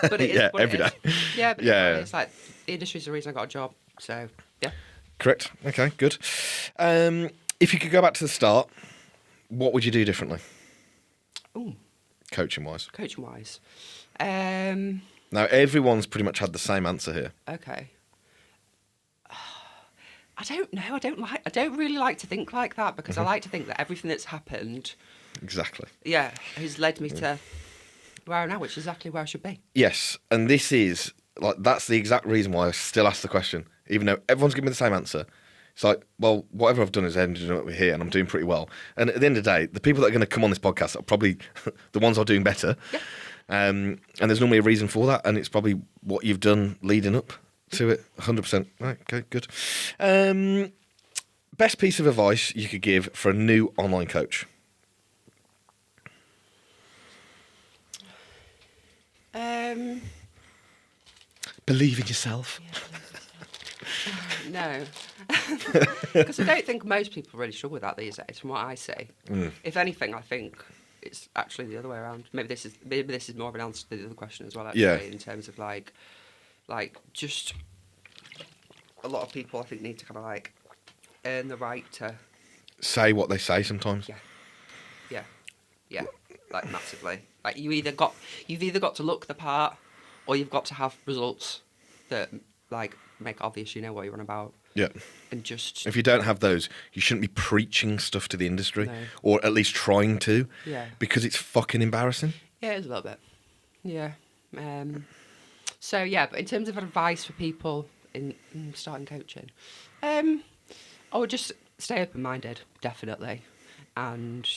But it is Yeah, what it every is. day. Yeah, but Yeah. it's the industry's the reason I got a job. So, yeah. Correct. Okay, good. If you could go back to the start, what would you do differently? Ooh, Coaching-wise. coaching-wise. Now, everyone's pretty much had the same answer here. Okay. I don't know. I don't really like to think like that because I like to think that everything that's happened, Exactly. has led me to where I am now, which is exactly where I should be. Yes, and this is, that's the exact reason why I still ask the question. Even though everyone's giving me the same answer. It's well, whatever I've done has ended up here and I'm doing pretty well. And at the end of the day, the people that are going to come on this podcast are probably the ones who are doing better. Yeah. And there's normally a reason for that, and it's probably what you've done leading up to it, 100%. Right, okay, good. Best piece of advice you could give for a new online coach? Believe in yourself. No. Because I don't think most people really struggle with that these days, from what I see. If anything, I think it's actually the other way around. Maybe this is more of an answer to the other question as well, actually, Yeah. in terms of just a lot of people I think need to kind of earn the right to Say what they say sometimes. yeah, massively. You've either got to look the part, or you've got to have results that make obvious you know what you're on about. Yeah. And just If you don't have those, you shouldn't be preaching stuff to the industry, No. or at least trying to, Yeah. because it's fucking embarrassing. Yeah, it is a little bit. Yeah. So yeah, but in terms of advice for people in starting coaching, I would just stay open-minded, definitely, and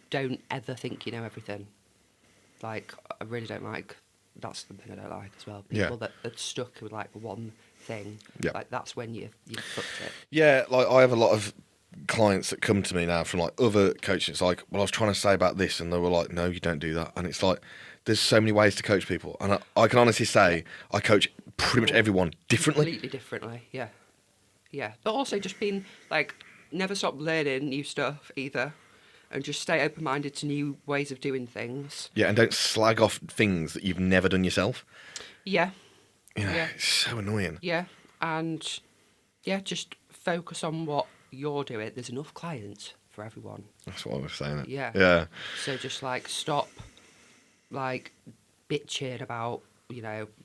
don't ever think you know everything. I really don't like. That's the thing I don't like as well. People that are stuck with one thing. Yeah. That's when you fucked it. Yeah, I have a lot of clients that come to me now from other coaches. It's well, I was trying to say about this, and they were like, no, you don't do that. And it's there's so many ways to coach people, and I can honestly say I coach pretty much everyone differently. Completely differently, yeah. Yeah. But also just being never stop learning new stuff either. and just stay open-minded to new ways of doing things. Yeah, and don't slag off things that you've never done yourself. Yeah. Yeah, it's so annoying. Yeah, and just focus on what you're doing. There's enough clients for everyone. That's what I was saying. Yeah. Yeah. So just like stop, like bitching about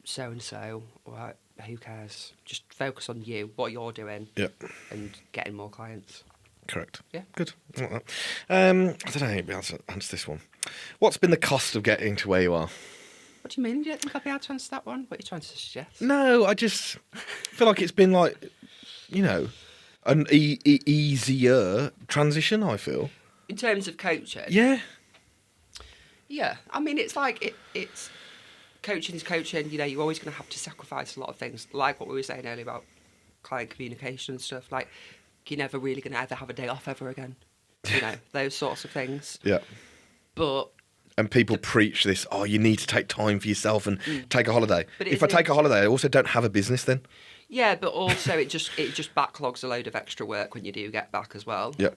so and so. Like, who cares? Just focus on you, what you're doing. Yeah. And getting more clients. Correct. Yeah. Good. I like that. I don't know. I'll be able to answer this one. What's been the cost of getting to where you are? What do you mean? You don't think I'll be able to answer that one? What are you trying to suggest? No, I just feel like it's been like, an easier transition, I feel. In terms of coaching? Yeah. Yeah. I mean, it's like, it's coaching is coaching. You're always going to have to sacrifice a lot of things, like what we were saying earlier about client communication and stuff. Like, you're never really going to ever have a day off ever again. Those sorts of things. Yeah. But... And people preach this, you need to take time for yourself and take a holiday. But if I take a holiday, I also don't have a business then. Yeah, but also it just backlogs a load of extra work when you do get back as well. Yeah.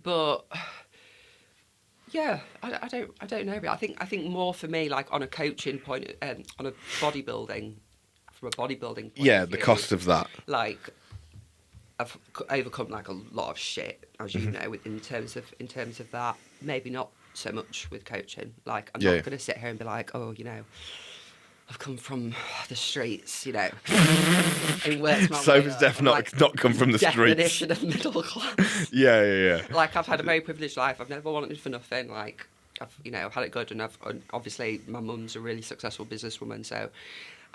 But yeah, I don't know. I think more for me, like on a coaching point, on a bodybuilding, from a bodybuilding point of Yeah, view, the cost of that. Like, I've overcome like a lot of shit, as you know, in terms of that. Maybe not so much with coaching. Like, I'm not going to sit here and be like, I've come from the streets, and worked my way Sophie's up. definitely not come from the streets. Definition of middle class. Yeah. Like, I've had a very privileged life. I've never wanted for nothing. Like, I've had it good, and obviously my mum's a really successful businesswoman, so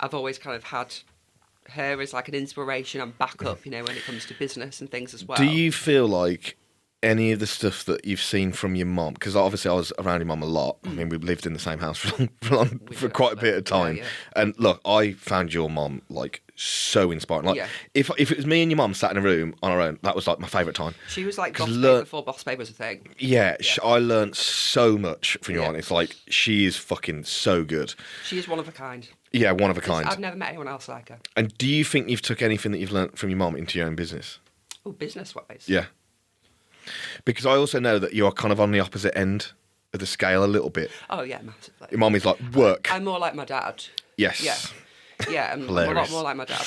I've always kind of had her as like an inspiration and backup, when it comes to business and things as well. Do you feel like any of the stuff that you've seen from your mum, because obviously I was around your mum a lot. I mean, we've lived in the same house for quite a bit of time. Yeah. And look, I found your mum like so inspiring. Like, if it was me and your mum sat in a room on our own, that was like my favourite time. She was like Boss Babe before Boss Babe was a thing. Yeah, I learnt so much from your mum. It's like, she is fucking so good. She is one of a kind. Yeah, one of a kind. I've never met anyone else like her. And do you think you've took anything that you've learnt from your mum into your own business? Oh, business-wise? Yeah. Because I also know that you're kind of on the opposite end of the scale a little bit. Oh, yeah, massively. Your mum is like, work. I'm more like my dad. Yes. Yeah, I'm a lot more like my dad.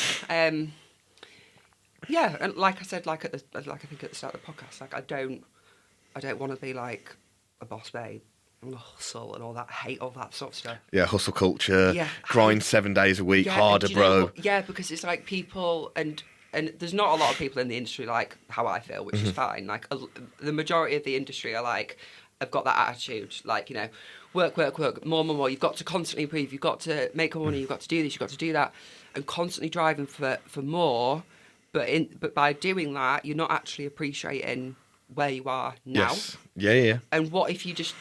Yeah, and like I said, like I think at the start of the podcast, like I don't want to be like a boss babe. I want to hustle and all that. I hate all that sort of stuff. Yeah, hustle culture. Yeah, grind 7 days a week, harder, bro. Yeah, because it's like people and there's not a lot of people in the industry like how I feel, which is fine. Like the majority of the industry are like, have got that attitude, like, work, more. You've got to constantly improve. You've got to make more money. You've got to do this. You've got to do that, and constantly driving for more. But by doing that, you're not actually appreciating where you are now. Yes. Yeah. And what if you just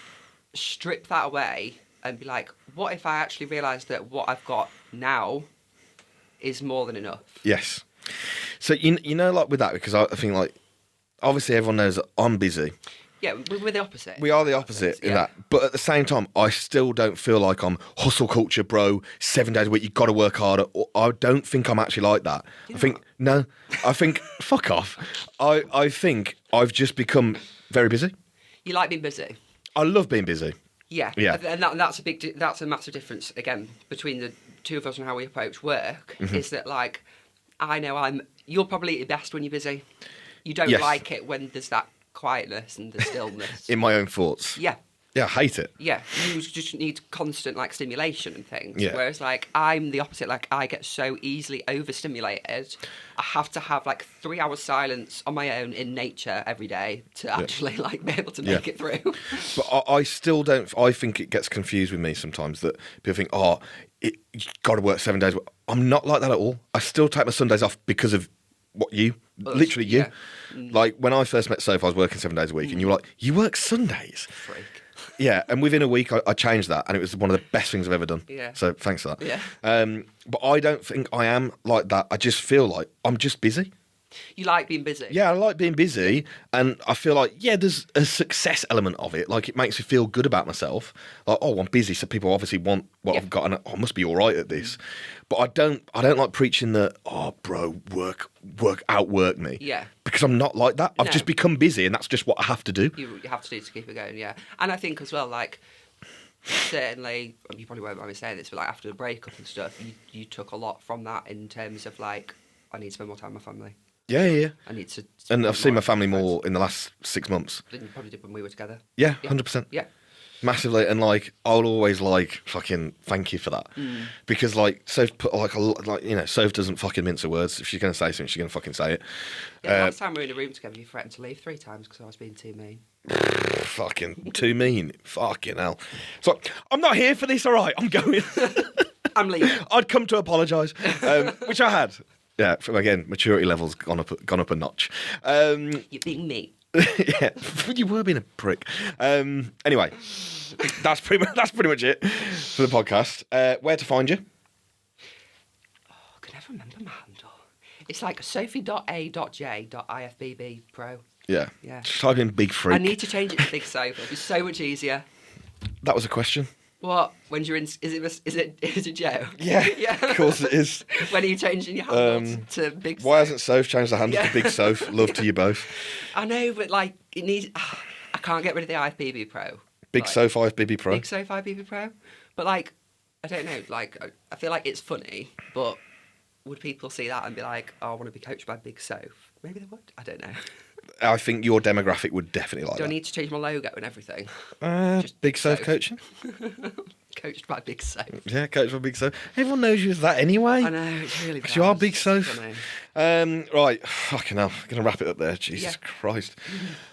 strip that away and be like, what if I actually realise that what I've got now is more than enough? Yes. So like with that, because I think like obviously everyone knows that I'm busy. Yeah, we're the opposite. We are the opposite in that. But at the same time, I still don't feel like I'm hustle culture, bro, 7 days a week, you've got to work harder. I don't think I'm actually like that. I think, fuck off. I think I've just become very busy. You like being busy? I love being busy. Yeah. And that's a massive difference, again, between the two of us and how we approach work, is that, like, I know you're probably at your best when you're busy. You don't like it when there's that quietness and the stillness. In my own thoughts. Yeah. Yeah, I hate it. Yeah, you just need constant, like, stimulation and things. Yeah. Whereas, like, I'm the opposite. Like, I get so easily overstimulated. I have to have, like, 3 hours silence on my own in nature every day to actually, like, be able to make it through. But I still don't... I think it gets confused with me sometimes that people think, you got to work 7 days. I'm not like that at all. I still take my Sundays off because of literally you. Yeah. Like, when I first met Sophie, I was working 7 days a week, and you were like, you work Sundays? Freak. Yeah, and within a week, I changed that, and it was one of the best things I've ever done. Yeah. So thanks for that. Yeah. But I don't think I am like that. I just feel like I'm just busy. You like being busy. Yeah, I like being busy, and I feel like, yeah, there's a success element of it. Like, it makes me feel good about myself. Like, oh, I'm busy, so people obviously want what I've got, and I must be all right at this. But I don't like preaching that, oh, bro, outwork me. Yeah. Because I'm not like that. I've No. just become busy, and that's just what I have to do. You have to do to keep it going, yeah. And I think as well, like, certainly, you probably won't mind me saying this, but like after the breakup and stuff, you took a lot from that in terms of like, I need to spend more time with my family. Yeah. I need to. And I've seen my family more in the last 6 months. Than you probably did when we were together. Yeah, 100%. Yeah. Massively, and like I'll always like fucking thank you for that, because like Soph put like Soph doesn't fucking mince her words. If she's gonna say something, she's gonna fucking say it. Yeah, last time we were in a room together, you threatened to leave 3 times because I was being too mean. Fucking too mean. Fucking hell. So I'm not here for this. All right, I'm going. I'm leaving. I'd come to apologise, which I had. Yeah, again, maturity levels gone up a notch. You're being mean. Yeah, you were being a prick. Anyway, that's pretty much it for the podcast. Where to find you? Oh, I can never remember my handle. It's like sophie.a.j.ifbb pro. Yeah. Yeah. Just type in big freak. I need to change it to Big Soap. It'll be so much easier. That was a question. What? When you're in? Is it Joe? Yeah. Yeah. Of course it is. When are you changing your handle to Big Soap? Why hasn't Soph changed the handle to Big Soph? Love to you both. I know, but like it needs. I can't get rid of the IFBB Pro. Big Soph IFBB Pro. Big Soap IFBB Pro. But like, I don't know. Like, I feel like it's funny, but would people see that and be like, "Oh, I want to be coached by Big Soap"? Maybe they would. I don't know. I think your demographic would definitely like Do that. I need to change my logo and everything? Just Big Soph coaching? Coached by Big Soap. Yeah, coached by Big Soph. Everyone knows you as that anyway. I know, it's really bad. Because you are Big Soph. Right, fucking hell. I'm going to wrap it up there. Jesus Christ.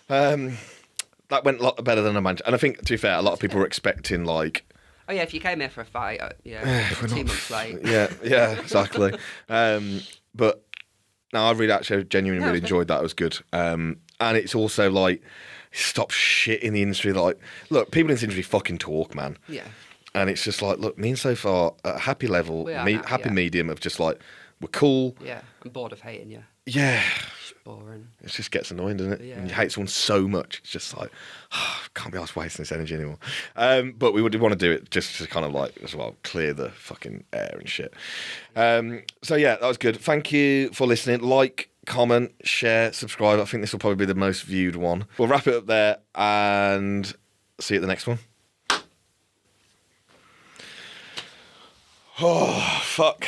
That went a lot better than I imagined. And I think, to be fair, a lot of people were expecting, like... Oh, yeah, if you came here for a fight, we're 2 not- months late. Yeah, exactly. But no, I genuinely really enjoyed that. It was good. And it's also like, stop shit in the industry. Like, look, people in this industry fucking talk, man. Yeah. And it's just like, look, me and so far at a happy level, We are now, happy yeah. medium of just like, we're cool. Yeah, I'm bored of hating you. Yeah. It's boring. It just gets annoying, doesn't it? Yeah. And you hate someone so much. It's just like, can't be arsed wasting this energy anymore. But we would want to do it just to kind of like, as well, clear the fucking air and shit. So yeah, that was good. Thank you for listening. Like, comment, share, subscribe. I think this will probably be the most viewed one. We'll wrap it up there and see you at the next one. Oh, fuck.